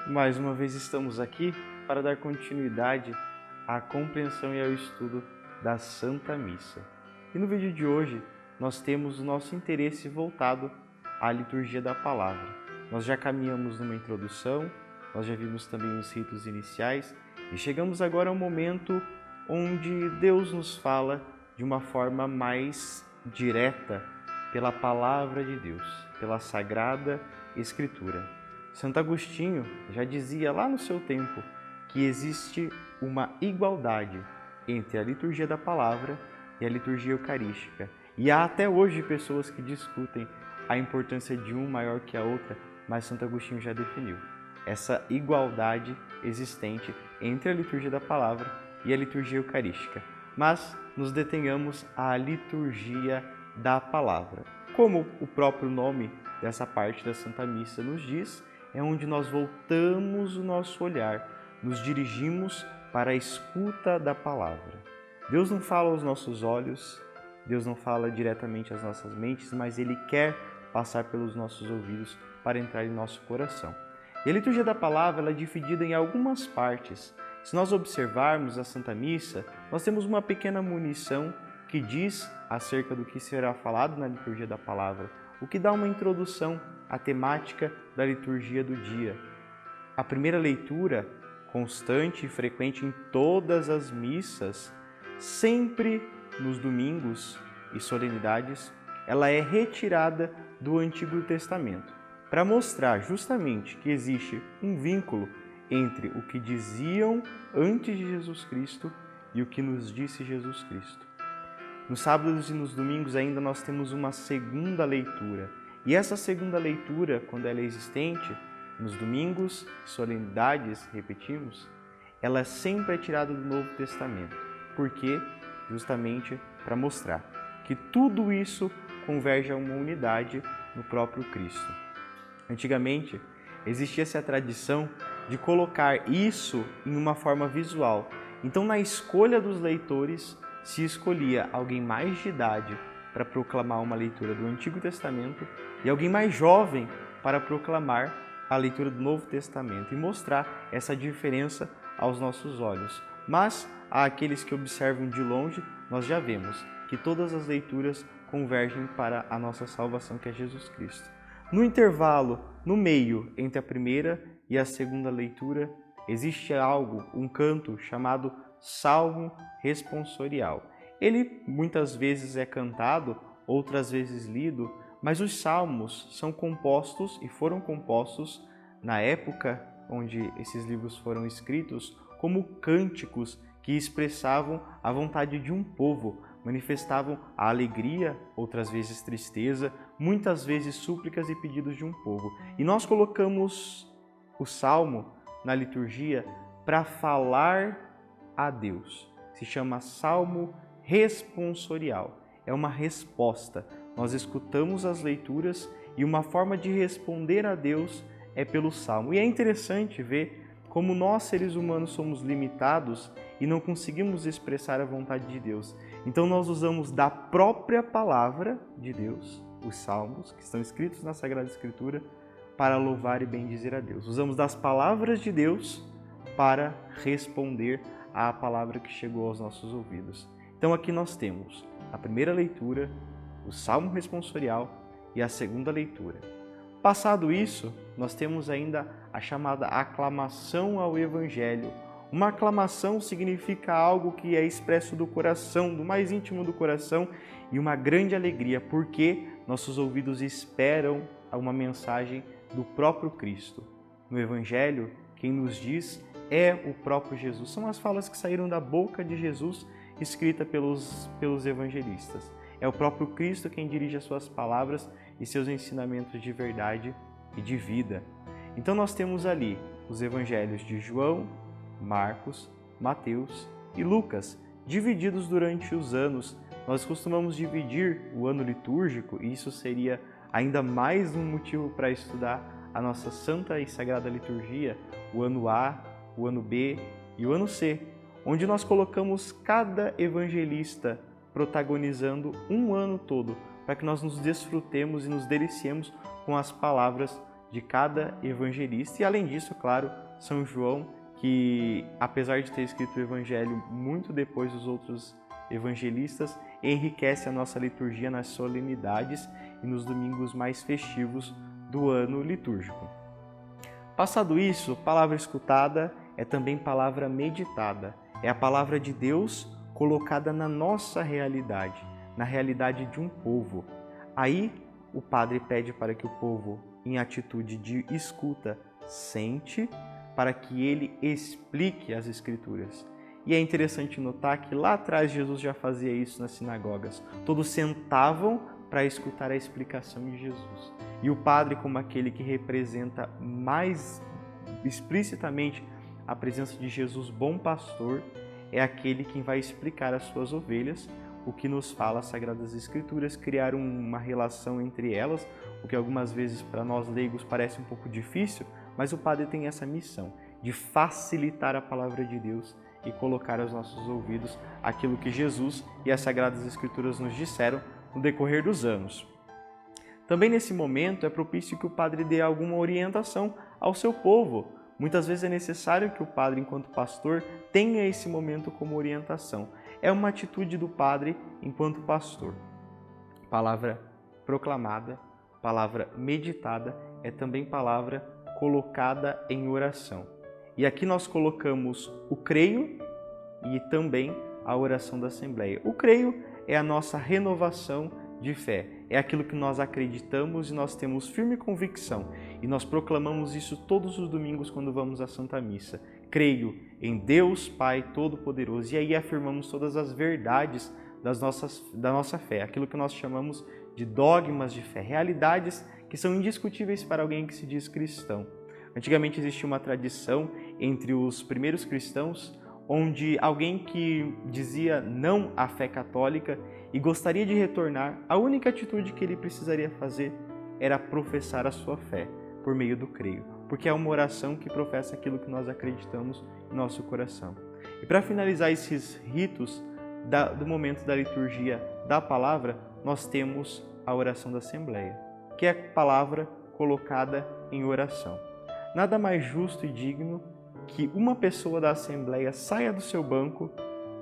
Mais uma vez estamos aqui para dar continuidade à compreensão e ao estudo da Santa Missa. E no vídeo de hoje nós temos o nosso interesse voltado à liturgia da palavra. Nós já caminhamos numa introdução, nós já vimos também os ritos iniciais e chegamos agora ao momento onde Deus nos fala de uma forma mais direta pela palavra de Deus, pela Sagrada Escritura. Santo Agostinho já dizia lá no seu tempo que existe uma igualdade entre a liturgia da palavra e a liturgia eucarística. E há até hoje pessoas que discutem a importância de um maior que a outra, mas Santo Agostinho já definiu essa igualdade existente entre a liturgia da palavra e a liturgia eucarística. Mas nos detenhamos à liturgia da palavra. Como o próprio nome dessa parte da Santa Missa nos diz, é onde nós voltamos o nosso olhar, nos dirigimos para a escuta da palavra. Deus não fala aos nossos olhos, Deus não fala diretamente às nossas mentes, mas Ele quer passar pelos nossos ouvidos para entrar em nosso coração. E a liturgia da palavra ela é dividida em algumas partes. Se nós observarmos a Santa Missa, nós temos uma pequena munição que diz acerca do que será falado na liturgia da palavra, o que dá uma introdução à temática da liturgia do dia. A primeira leitura, constante e frequente em todas as missas, sempre nos domingos e solenidades, ela é retirada do Antigo Testamento, para mostrar justamente que existe um vínculo entre o que diziam antes de Jesus Cristo e o que nos disse Jesus Cristo. Nos sábados e nos domingos ainda nós temos uma segunda leitura. E essa segunda leitura, quando ela é existente, nos domingos, solenidades, repetimos, ela sempre é tirada do Novo Testamento. Por quê? Justamente para mostrar que tudo isso converge a uma unidade no próprio Cristo. Antigamente, existia-se a tradição de colocar isso em uma forma visual. Então, na escolha dos leitores, se escolhia alguém mais de idade para proclamar uma leitura do Antigo Testamento e alguém mais jovem para proclamar a leitura do Novo Testamento e mostrar essa diferença aos nossos olhos. Mas, a aqueles que observam de longe, nós já vemos que todas as leituras convergem para a nossa salvação, que é Jesus Cristo. No intervalo, no meio, entre a primeira e a segunda leitura, existe algo, um canto chamado Salmo Responsorial. Ele muitas vezes é cantado, outras vezes lido, mas os salmos são compostos e foram compostos na época onde esses livros foram escritos como cânticos que expressavam a vontade de um povo, manifestavam a alegria, outras vezes tristeza, muitas vezes súplicas e pedidos de um povo. E nós colocamos o salmo na liturgia para falar a Deus. Se chama Salmo Responsorial. É uma resposta. Nós escutamos as leituras e uma forma de responder a Deus é pelo Salmo. E é interessante ver como nós, seres humanos, somos limitados e não conseguimos expressar a vontade de Deus. Então nós usamos da própria palavra de Deus, os Salmos, que estão escritos na Sagrada Escritura, para louvar e bendizer a Deus. Usamos das palavras de Deus para responder à palavra que chegou aos nossos ouvidos. Então aqui nós temos a primeira leitura, o Salmo Responsorial e a segunda leitura. Passado isso, nós temos ainda a chamada aclamação ao Evangelho. Uma aclamação significa algo que é expresso do coração, do mais íntimo do coração, e uma grande alegria, porque nossos ouvidos esperam uma mensagem do próprio Cristo. No Evangelho, quem nos diz é o próprio Jesus. São as falas que saíram da boca de Jesus, escrita pelos evangelistas. É o próprio Cristo quem dirige as suas palavras e seus ensinamentos de verdade e de vida. Então nós temos ali os evangelhos de João, Marcos, Mateus e Lucas, divididos durante os anos. Nós costumamos dividir o ano litúrgico, e isso seria ainda mais um motivo para estudar a nossa Santa e Sagrada Liturgia, o ano A, o ano B e o ano C, onde nós colocamos cada evangelista protagonizando um ano todo, para que nós nos desfrutemos e nos deliciemos com as palavras de cada evangelista. E além disso, claro, São João, que apesar de ter escrito o evangelho muito depois dos outros evangelistas, enriquece a nossa liturgia nas solenidades e nos domingos mais festivos do ano litúrgico. Passado isso, palavra escutada é também palavra meditada. É a palavra de Deus colocada na nossa realidade, na realidade de um povo. Aí o padre pede para que o povo, em atitude de escuta, sente, para que ele explique as Escrituras. E é interessante notar que lá atrás Jesus já fazia isso nas sinagogas. Todos sentavam para escutar a explicação de Jesus. E o padre, como aquele que representa mais explicitamente a presença de Jesus, bom pastor, é aquele que vai explicar às suas ovelhas o que nos fala as Sagradas Escrituras, criar uma relação entre elas, o que algumas vezes para nós leigos parece um pouco difícil, mas o padre tem essa missão de facilitar a palavra de Deus e colocar aos nossos ouvidos aquilo que Jesus e as Sagradas Escrituras nos disseram no decorrer dos anos. Também nesse momento é propício que o padre dê alguma orientação ao seu povo. Muitas vezes é necessário que o padre, enquanto pastor, tenha esse momento como orientação. É uma atitude do padre enquanto pastor. Palavra proclamada, palavra meditada, é também palavra colocada em oração. E aqui nós colocamos o creio e também a oração da Assembleia. O creio é a nossa renovação de fé. É aquilo que nós acreditamos e nós temos firme convicção. E nós proclamamos isso todos os domingos quando vamos à Santa Missa. Creio em Deus Pai Todo-Poderoso. E aí afirmamos todas as verdades da nossa fé. Aquilo que nós chamamos de dogmas de fé. Realidades que são indiscutíveis para alguém que se diz cristão. Antigamente existia uma tradição entre os primeiros cristãos onde alguém que dizia não à fé católica e gostaria de retornar, a única atitude que ele precisaria fazer era professar a sua fé por meio do creio, porque é uma oração que professa aquilo que nós acreditamos em nosso coração. E para finalizar esses ritos do momento da liturgia da palavra, nós temos a oração da Assembleia, que é a palavra colocada em oração. Nada mais justo e digno que uma pessoa da Assembleia saia do seu banco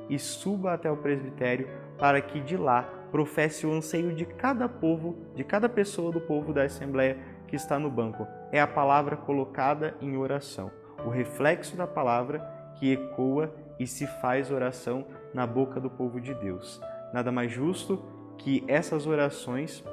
e suba até o presbitério para que de lá professe o anseio de cada povo, de cada pessoa do povo da Assembleia que está no banco. É a palavra colocada em oração, o reflexo da palavra que ecoa e se faz oração na boca do povo de Deus. Nada mais justo que essas orações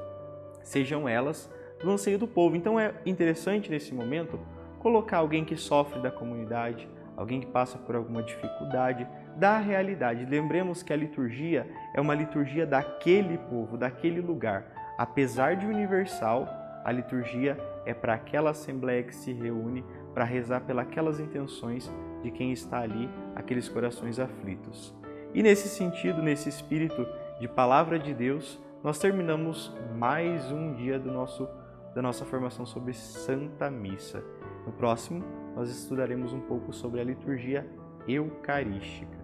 sejam elas do anseio do povo. Então é interessante nesse momento colocar alguém que sofre da comunidade, alguém que passa por alguma dificuldade, da realidade. Lembremos que a liturgia é uma liturgia daquele povo, daquele lugar. Apesar de universal, a liturgia é para aquela assembleia que se reúne para rezar pelas intenções de quem está ali, aqueles corações aflitos. E nesse sentido, nesse espírito de palavra de Deus, nós terminamos mais um dia da nossa formação sobre Santa Missa. No próximo, nós estudaremos um pouco sobre a liturgia eucarística.